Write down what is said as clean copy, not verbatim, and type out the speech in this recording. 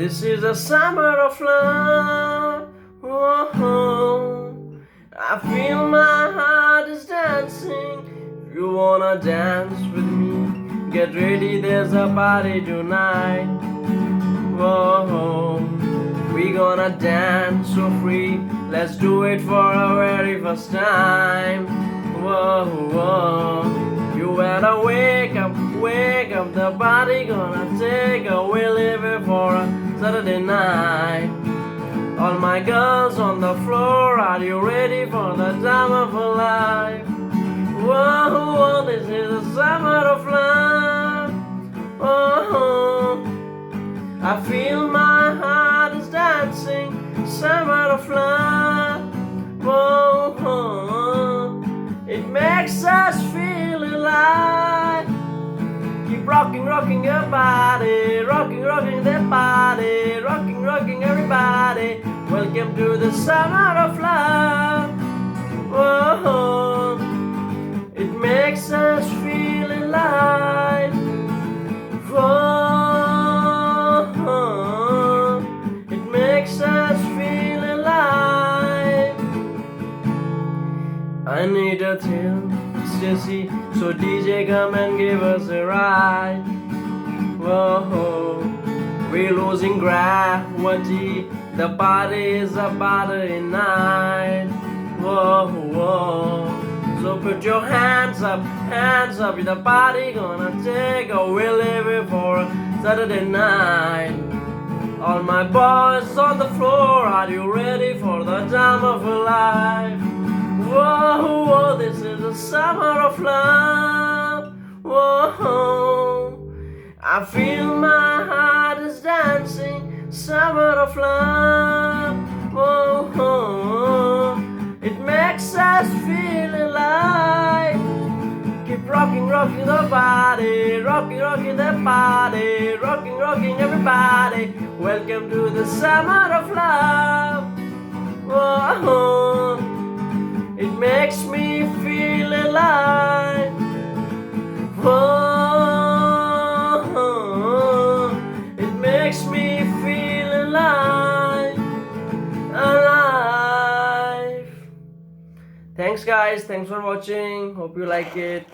This is a summer of love. Oh, I feel my heart is dancing. If you wanna dance with me, get ready, there's a party tonight. Whoa, we gonna dance so free. Let's do it for our very first time. Whoa, whoa, you better wake up, the party gonna take a we'll live it for a Saturday night. All my girls on the floor, are you ready for the time of your life? Whoa, whoa, this is the summer of love. Oh, I feel my heart is dancing, summer of love. Whoa, whoa, it makes us feel alive. Keep rocking, rocking your body, rocking, rocking that body, rocking, rocking everybody. Welcome to the summer of love. Whoa, it makes us feel alive. Whoa, it makes us feel alive. I need a thrill, Stacy, so DJ come and give us a ride. Whoa, we're losing gravity, the party is a party night. Whoa, whoa, so put your hands up, the party gonna take a we'll live it for a Saturday night. All my boys on the floor, are you ready for the time of your life? Whoa, whoa, this is the summer of love. Whoa, I feel my heart is dancing, summer of love. Whoa, whoa, it makes us feel alive. Keep rocking, rocking the body, rocking, rocking the body, rocking, rocking everybody. Welcome to the summer of love. Whoa, it makes me feel alive. Whoa, it makes me feel alive, alive. Thanks guys, thanks for watching. Hope you like it.